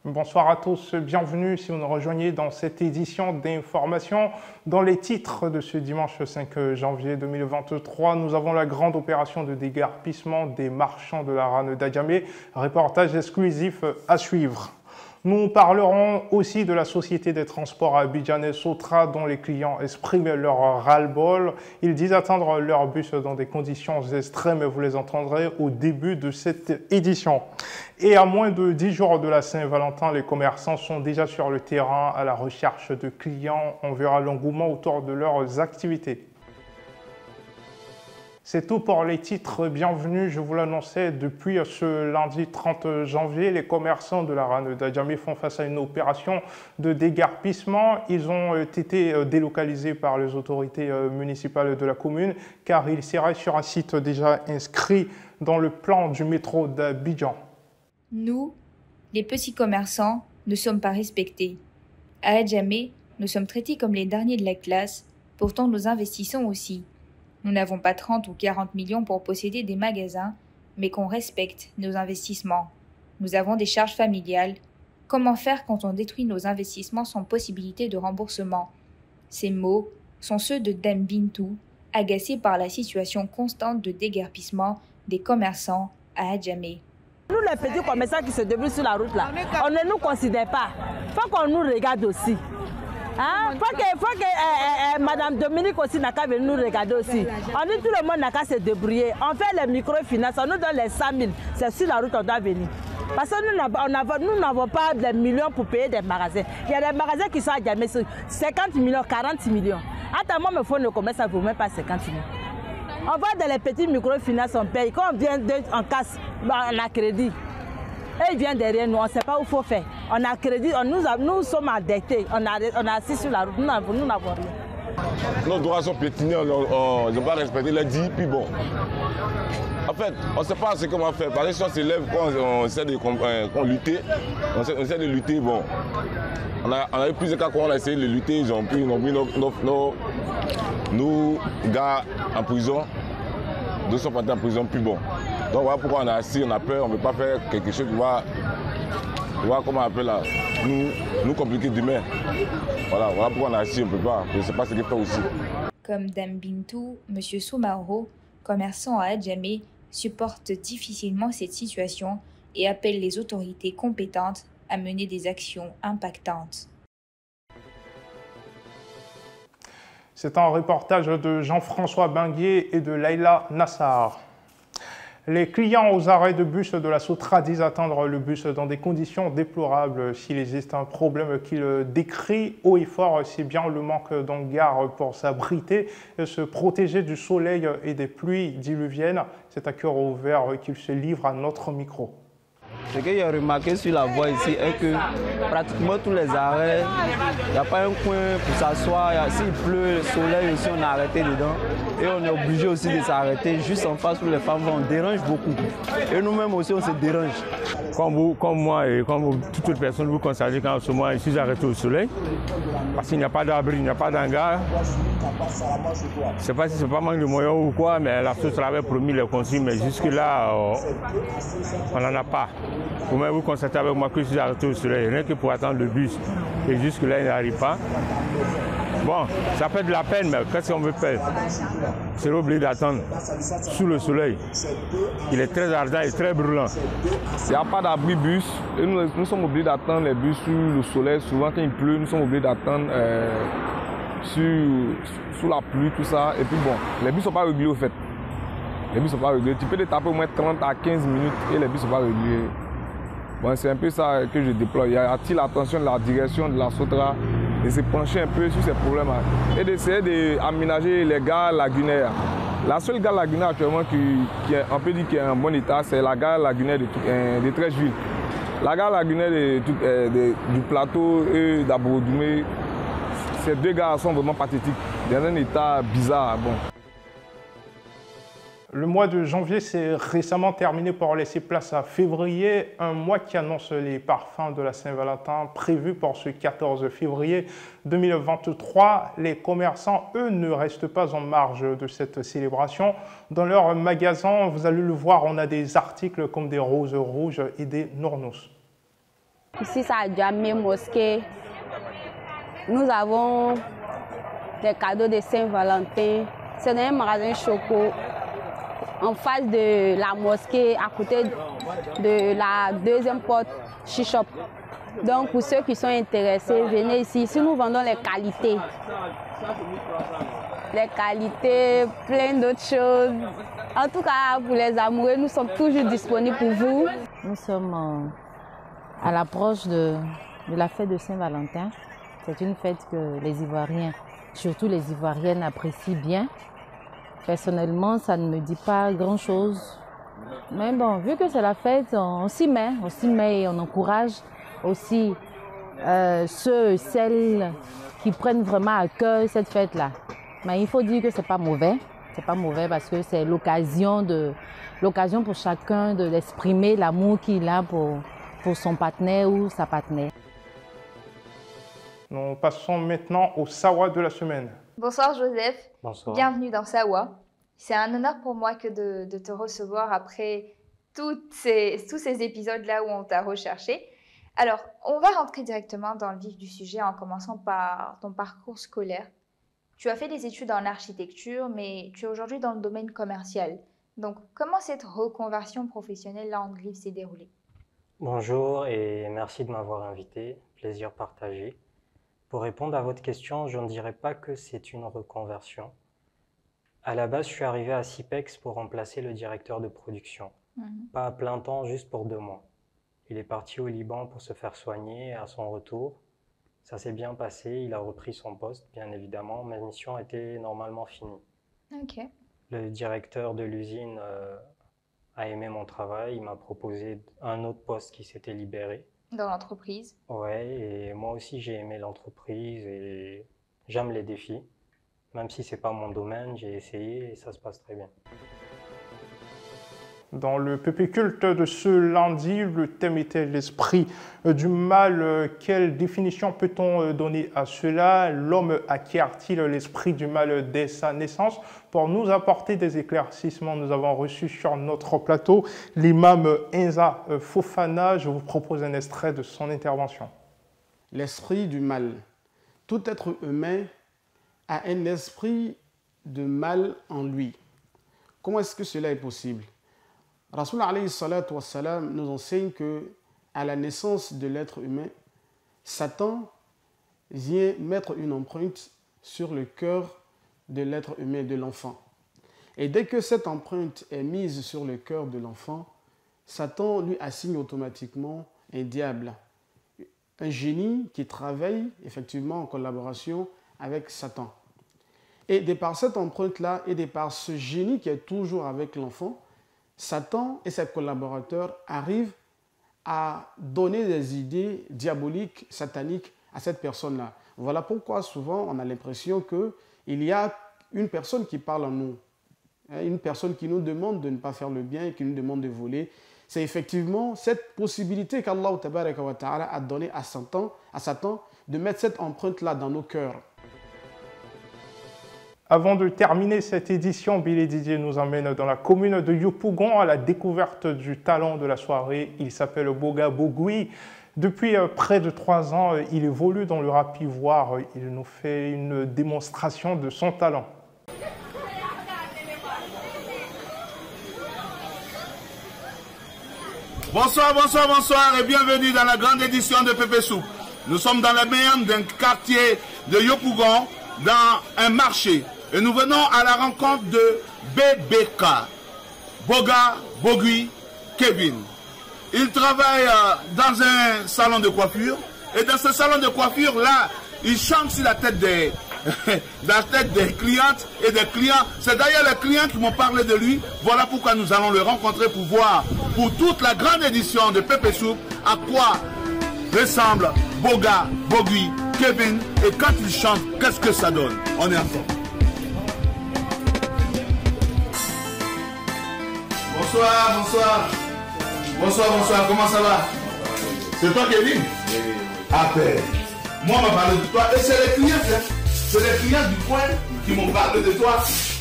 Bonsoir à tous, bienvenue si vous nous rejoignez dans cette édition d'information. Dans les titres de ce dimanche 5 janvier 2023, nous avons la grande opération de déguerpissement des marchands de la rane d'Adjamé. Reportage exclusif à suivre. Nous parlerons aussi de la Société des transports abidjanais Sotra dont les clients expriment leur ras-le-bol. Ils disent attendre leur bus dans des conditions extrêmes, vous les entendrez au début de cette édition. Et à moins de 10 jours de la Saint-Valentin, les commerçants sont déjà sur le terrain à la recherche de clients. On verra l'engouement autour de leurs activités. C'est tout pour les titres. Bienvenue, je vous l'annonçais, depuis ce lundi 30 janvier, les commerçants de la rane d'Adjamé font face à une opération de déguerpissement. Ils ont été délocalisés par les autorités municipales de la commune car ils seraient sur un site déjà inscrit dans le plan du métro d'Abidjan. Nous, les petits commerçants, ne sommes pas respectés. À Adjamé, nous sommes traités comme les derniers de la classe, pourtant nous investissons aussi. Nous n'avons pas 30 ou 40 millions pour posséder des magasins, mais qu'on respecte nos investissements. Nous avons des charges familiales. Comment faire quand on détruit nos investissements sans possibilité de remboursement? Ces mots sont ceux de Dame Bintou, agacée par la situation constante de déguerpissement des commerçants à Adjamé. Nous, les petits commerçants qui se débrouillent sur la route, là, on ne nous considère pas. Il faut qu'on nous regarde aussi. Il faut que Madame Dominique aussi n'a qu'à venir nous regarder aussi. On dit tout le monde n'a qu'à se débrouiller. On fait les microfinances, on nous donne les 100 000. C'est sur la route qu'on doit venir. Parce que nous n'avons pas des millions pour payer des magasins. Il y a des magasins qui sont à Adjamé, 50 millions, 40 millions. Attends, moi, mes fonds de commerce, ça ne vaut même pas 50 millions. On va dans les petits microfinances, on paye. Quand on vient en casse, on a crédit. Et ils viennent derrière nous, on ne sait pas où il faut faire. On a crédit, nous sommes endettés, on a assis sur la route, nous n'avons rien. Nos droits sont piétinés, on ne doit pas respecter les dits, puis bon. En fait, on ne sait pas ce qu'on va faire. Parce que si on s'élève, on essaie de lutter, on essaie de lutter, bon. On a eu plusieurs cas quand on a essayé de lutter, ils ont pris nos gars en prison. Deux sont partis en prison, puis bon. Donc voilà pourquoi on est assis, on a peur, on ne veut pas faire quelque chose qui va comment on appelle là, nous compliquer demain. Voilà pourquoi on est assis, on ne peut pas, je ne sais pas ce qu'il fait aussi. Comme Dame Bintou, M. Soumaoro, commerçant à Adjamé, supporte difficilement cette situation et appelle les autorités compétentes à mener des actions impactantes. C'est un reportage de Jean-François Benguier et de Laïla Nassar. Les clients aux arrêts de bus de la Sotra disent attendre le bus dans des conditions déplorables. S'il existe un problème qu'il décrit haut et fort, c'est bien le manque d'hangars pour s'abriter et se protéger du soleil et des pluies diluviennes. C'est à cœur ouvert qu'il se livre à notre micro. Ce que j'ai remarqué sur la voie ici est que pratiquement tous les arrêts, il n'y a pas un coin pour s'asseoir. S'il pleut, le soleil aussi, on est arrêté dedans. Et on est obligé aussi de s'arrêter juste en face où les femmes vont. On dérange beaucoup. Et nous-mêmes aussi, on se dérange. Comme moi et comme toute autre personne, vous constatez qu'en ce moment, je suis arrêté au soleil. Parce qu'il n'y a pas d'abri, il n'y a pas d'hangar. Je ne sais pas si c'est pas manque de moyens ou quoi, mais la société avait promis les consignes, mais jusque-là, on n'en a pas. Vous-même, vous constatez avec moi que je suis arrêté au soleil, rien que pour attendre le bus. Et jusque-là, il n'arrive pas. Bon, ça fait de la peine, mais qu'est-ce qu'on veut faire? C'est obligé d'attendre sous le soleil. Il est très ardent et très brûlant. Il n'y a pas d'abri bus. Et nous sommes obligés d'attendre les bus sur le soleil. Souvent, quand il pleut, nous sommes obligés d'attendre sous la pluie, tout ça. Et puis bon, les bus ne sont pas réguliers au fait. Les bus ne sont pas réguliers. Tu peux les taper au moins 30 à 15 minutes et les bus ne sont pas réguliers. Bon, c'est un peu ça que je déploie. Il y a-t-il l'attention de la direction de la Sotra de se pencher un peu sur ces problèmes et d'essayer d'aménager les gares lagunaires. La seule gare lagunaire actuellement on peut dire qui est en bon état, c'est la gare lagunaire de Treichville. La gare lagunaire du plateau et d'Aboudoumé, ces deux gares sont vraiment pathétiques, dans un état bizarre. Bon. Le mois de janvier s'est récemment terminé pour laisser place à février, un mois qui annonce les parfums de la Saint-Valentin prévus pour ce 14 février 2023. Les commerçants, eux, ne restent pas en marge de cette célébration. Dans leurs magasins, vous allez le voir, on a des articles comme des roses rouges et des nournous. Ici, ça a Djamé Mosquée. Nous avons des cadeaux de Saint-Valentin. C'est dans un magasin Choco, en face de la mosquée, à côté de la deuxième porte Shishop. Donc, pour ceux qui sont intéressés, venez ici. Ici, nous vendons les qualités. Les qualités, plein d'autres choses. En tout cas, pour les amoureux, nous sommes toujours disponibles pour vous. Nous sommes à l'approche de la fête de Saint-Valentin. C'est une fête que les Ivoiriens, surtout les Ivoiriennes, apprécient bien. Personnellement, ça ne me dit pas grand-chose. Mais bon, vu que c'est la fête, on s'y met et on encourage aussi ceux et celles qui prennent vraiment à cœur cette fête-là. Mais il faut dire que c'est pas mauvais parce que c'est l'occasion pour chacun d'exprimer l'amour qu'il a pour son partenaire ou sa partenaire. Nous passons maintenant au Sawa de la semaine. Bonsoir Joseph. Bonsoir. Bienvenue dans Sawa. C'est un honneur pour moi que de te recevoir après tous ces épisodes-là où on t'a recherché. Alors, on va rentrer directement dans le vif du sujet en commençant par ton parcours scolaire. Tu as fait des études en architecture, mais tu es aujourd'hui dans le domaine commercial. Donc, comment cette reconversion professionnelle-là en Griffe s'est déroulée? Bonjour et merci de m'avoir invité. Plaisir partagé. Pour répondre à votre question, je ne dirais pas que c'est une reconversion. À la base, je suis arrivé à CIPEX pour remplacer le directeur de production. Pas à plein temps, juste pour 2 mois. Il est parti au Liban pour se faire soigner et à son retour, ça s'est bien passé. Il a repris son poste, bien évidemment. Ma mission était normalement finie. Ok. Le directeur de l'usine a aimé mon travail. Il m'a proposé un autre poste qui s'était libéré. Dans l'entreprise? Ouais, et moi aussi j'ai aimé l'entreprise et j'aime les défis. Même si ce n'est pas mon domaine, j'ai essayé et ça se passe très bien. Dans le PP Culte de ce lundi, le thème était l'esprit du mal. Quelle définition peut-on donner à cela? L'homme acquiert-il l'esprit du mal dès sa naissance? Pour nous apporter des éclaircissements, nous avons reçu sur notre plateau l'imam Inza Fofana. Je vous propose un extrait de son intervention. L'esprit du mal. Tout être humain a un esprit de mal en lui. Comment est-ce que cela est possible? Rasoul alayhi salatu wassalam nous enseigne que à la naissance de l'être humain, Satan vient mettre une empreinte sur le cœur de l'être humain, de l'enfant. Et dès que cette empreinte est mise sur le cœur de l'enfant, Satan lui assigne automatiquement un diable, un génie qui travaille effectivement en collaboration avec Satan. Et de par cette empreinte-là et de par ce génie qui est toujours avec l'enfant, Satan et ses collaborateurs arrivent à donner des idées diaboliques, sataniques à cette personne-là. Voilà pourquoi souvent on a l'impression qu'il y a une personne qui parle en nous, une personne qui nous demande de ne pas faire le bien et qui nous demande de voler. C'est effectivement cette possibilité qu'Allah a donnée à Satan de mettre cette empreinte-là dans nos cœurs. Avant de terminer cette édition, Billy Didier nous emmène dans la commune de Yopougon à la découverte du talent de la soirée. Il s'appelle Boga Bogui. Depuis près de 3 ans, il évolue dans le rap ivoire. Il nous fait une démonstration de son talent. Bonsoir, bonsoir, bonsoir et bienvenue dans la grande édition de Pépé Soup. Nous sommes dans la mer d'un quartier de Yopougon, dans un marché. Et nous venons à la rencontre de BBK, Boga Bogui Kevin. Il travaille dans un salon de coiffure. Et dans ce salon de coiffure, là, il chante sur la tête des clientes et des clients. C'est d'ailleurs les clients qui m'ont parlé de lui. Voilà pourquoi nous allons le rencontrer pour voir, pour toute la grande édition de Pépé Soup, à quoi ressemble Boga Bogui Kevin. Et quand il chante, qu'est-ce que ça donne? On est ensemble. Bonsoir, bonsoir. Bonsoir, bonsoir. Comment ça va? C'est toi, Kevin? Après. Moi, on m'a parlé de toi. Et c'est les clients, hein? C'est les clients du coin qui m'ont parlé de toi.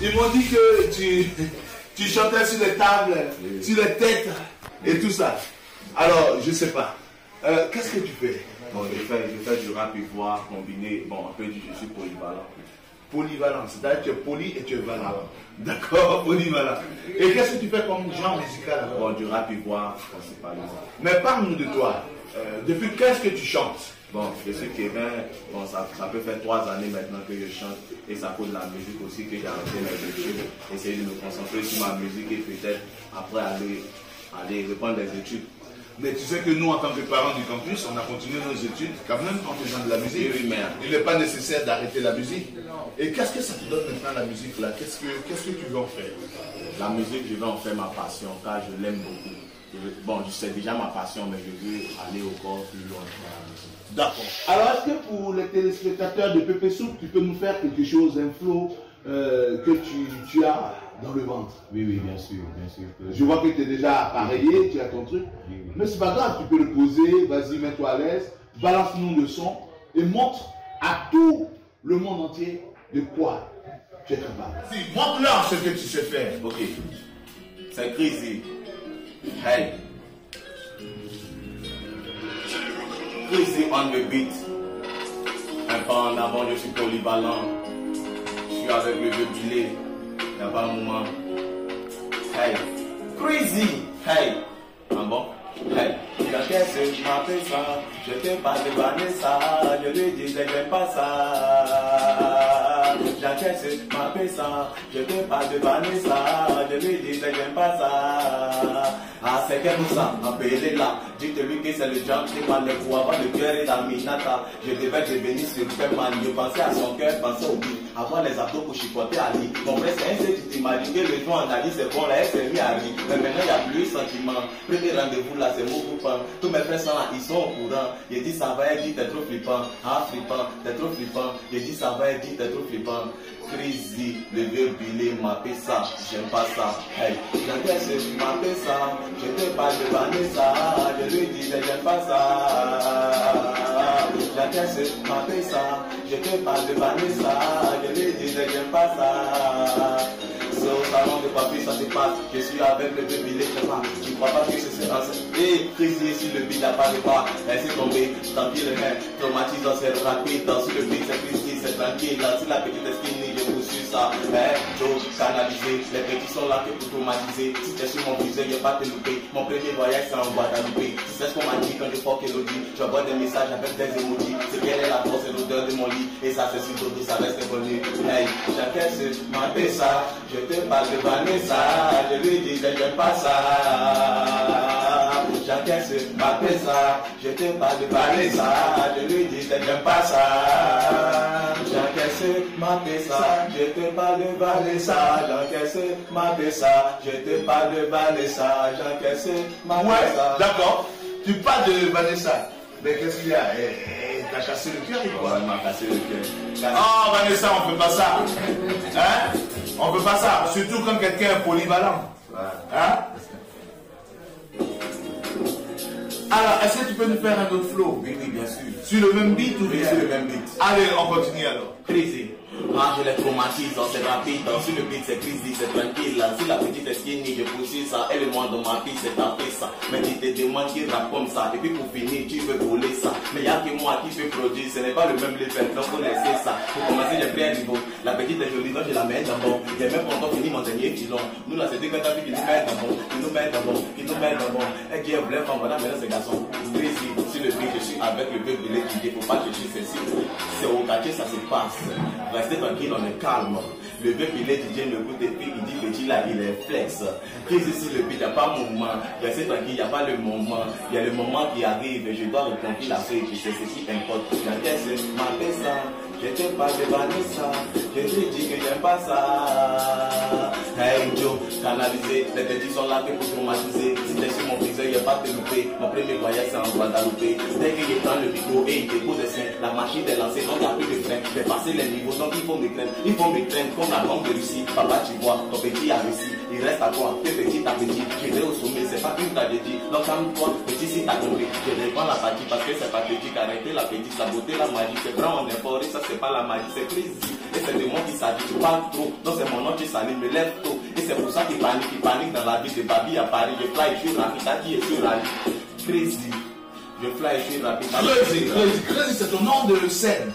Ils m'ont dit que tu chantais sur les tables, sur les têtes et tout ça. Alors, je sais pas. Qu'est-ce que tu fais? Bon, je fais du rap ivoire combiné, bon, un peu du je suis polyvalent. Polyvalent, c'est-à-dire que tu es poly et tu es valent. D'accord, polyvalent. Et qu'est-ce que tu fais comme genre musical? Bon, du rap ivoire principalement. Mais parle-nous de toi. Depuis qu'est-ce que tu chantes? Bon, je suis Kevin, bon, ça peut faire 3 années maintenant que je chante et ça cause de la musique aussi que j'ai arrêté mes études, essayer de me concentrer sur ma musique et peut-être après aller reprendre les études. Mais tu sais que nous, en tant que parents du campus, on a continué nos études quand même en faisant de la musique. Oui, mais il n'est pas nécessaire d'arrêter la musique. Et qu'est-ce que ça te donne maintenant la musique là? Qu'est-ce que tu veux en faire? La musique, je veux en faire ma passion car je l'aime beaucoup. Bon, c'est déjà ma passion, mais je veux aller encore plus loin dans la musique. D'accord. Alors, est-ce que pour les téléspectateurs de Pépé Soupe, tu peux nous faire quelque chose, un flow que tu as dans le ventre? Oui, bien sûr, bien sûr. Je vois que tu es déjà appareillé, tu as ton truc. Oui. Mais c'est pas grave, tu peux le poser, vas-y, mets-toi à l'aise, balance-nous le son et montre à tout le monde entier de quoi tu es capable. Si, montre-leur ce que tu sais faire. Ok. C'est crazy. Hey. Crazy on the beat. Un pas en avant, je suis polyvalent. Je suis avec le vieux Bilé. Il n'y a pas un moment. Hey. Crazy. Hey. Ah bon? Hey. Qu'est-ce que je m'appelle ça? Je t'ai pas de Vanessa. Je lui disais que j'aime pas ça. J'encaisse ma ça, je te parle de Vanessa, je lui disais que j'aime pas ça. Ah, c'est que ça, appelez là, dites-lui que c'est le genre qui m'a le pour avoir le cœur et la minata. Je devais devenir sur Superman, je pensais à son cœur, pensais au but, avoir les abdos pour chipoter à lui. Mon frère, c'est un seul, tu t'imagines que le jour en Ali, c'est bon, là, elle s'est mis à lui. Mais maintenant, il n'y a plus de sentiment. Premier rendez-vous là, c'est mon coupant. Tous mes frères sont là, ils sont au courant. J'ai dit ça va, elle dit t'es trop flippant. Ah, flippant, t'es trop flippant. J'ai dit ça va, elle dit t'es trop flippant. Crazy, le vieux Billy m'a fait ça, j'aime pas ça. Hey, j'encaisse, m'a fait ça, je te parle de Vanessa, je lui disais j'aime pas ça. J'encaisse, m'a fait ça, je te parle de Vanessa, je lui disais j'aime pas ça. C'est au salon de papier, ça se passe. Je suis avec le vieux Billy, je sais pas. Tu crois pas que c'est ça? Et Crazy, si le beat n'a pas de pas, laissez tomber, tant pis le mec, traumatisant, c'est rapide, sur le beat, c'est Crazy, c'est tranquille, si la petite est skinny, je poursuis ça. Joe, canalisé, les petits sont là que pour traumatiser. Si t'es sur mon viseur, y'a pas te louper. Mon premier voyage, c'est en Guadeloupe. Tu sais ce qu'on m'a dit quand je fuck Elodie. J'envoie des messages avec des emojis. C'est quelle est la force et l'odeur de mon lit. Et ça, c'est sur Dodo, ça reste inconnu. Hey, chacun se m'a fait ça. Je te parle de Vanessa. Je lui disais, j'aime pas ça. Chacun se m'a fait ça. Je te parle de Vanessa. Je lui disais, j'aime pas ça. J'encaisse ma ça, je te parle de Vanessa, j'encaisse ma ça, je te parle de Vanessa, j'encaisse ma ça. Ouais, d'accord, tu parles de Vanessa, mais qu'est-ce qu'il y a? T'as cassé le cœur ou quoi? Ouais, elle m'a cassé le cœur. Oh Vanessa, on peut pas ça. Hein? On peut pas ça, surtout quand quelqu'un est polyvalent. Ouais. Hein? Alors, est-ce que tu peux nous faire un autre flow? Oui, bien sûr. Sur le même beat ou bien? Sur le même beat. Allez, on continue alors. Crazy. Moi je les traumatise, c'est rapide, sur le beat c'est crazy, c'est tranquille. Si la petite est skinny, je poursuis ça, et le moins de ma fille c'est taper ça. Mais tu te demandes qui rappe comme ça, et puis pour finir tu veux voler ça. Mais y'a que moi qui peux produire, ce n'est pas le même level, donc faut laisser ça. Pour commencer j'ai pris un niveau, la petite est jolie, donc je la mets d'abord. J'ai même pas encore fini mon dernier filon. Nous là c'était quand t'as vu qui nous met d'abord, qui nous met d'abord, qui nous met d'abord. Et qui est vrai, voilà maintenant c'est garçon. Crazy, sur le beat je suis avec le bébé de l'équipe, faut pas que je suis ceci. C'est au quartier ça se passe. Restez tranquille, on est calme. Le vieux pilet DJ me goûte et puis il dit petit là, il est flex. Crise ici, le beat, il n'y a pas moment. Restez tranquille, il n'y a pas le moment. Il y a le moment qui arrive et je dois répondre la feuille, puis c'est ce qui importe. J'encaisse ma ça, je te parle de Vanessa, je te dis que j'aime pas ça. Hey Joe, canalisé, les petits sont là que pour traumatiser. Si t'es sur mon viseur, il n'y a pas de louper. Mon premier voyage, c'est en Guadeloupe. Dès qu'il prend le micro et il dépose des seins, la machine est lancée, donc il n'y a plus de frein. Je vais passer les niveaux, donc il faut me craindre. Il faut me craindre comme la bombe de Russie. Papa, tu vois, ton petit a réussi. Il reste à toi, tes petits à petit. Je vais au sommet, c'est pas une tragédie. Donc calme-toi, petit si t'as compris. Je reprends la partie parce que c'est pathétique. Arrêtez la petite, saboter la magie. C'est vraiment n'importe ça, c'est pas la magie, c'est crazy. Et c'est de moi qui s'agit, tu parles trop. Donc c'est mon nom qui s'allume, me lève tôt. Et c'est pour ça qu'il panique dans la vie de Babi à Paris. Je fly, je suis rapide, qui est sur la vie. Crazy. Je de flasher rapidement. Crazy, c'est ton nom de scène.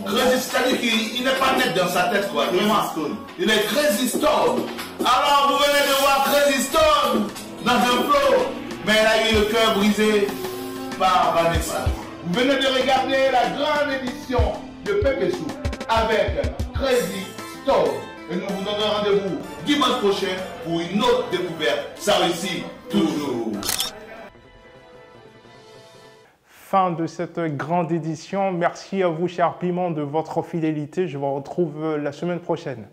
Crazy, c'est-à-dire qu'il n'est pas net dans sa tête, quoi. Vraiment. Il est Crazy Stone. Alors, vous venez de voir Crazy Stone dans un flow. Mais elle a eu le cœur brisé par Vanessa. Vous venez de regarder la grande édition de Pépé Soup avec Crazy Stone. Et nous vous donnons rendez-vous dimanche prochain pour une autre découverte. Ça réussit toujours. Fin de cette grande édition. Merci à vous, cher Piment, de votre fidélité. Je vous retrouve la semaine prochaine.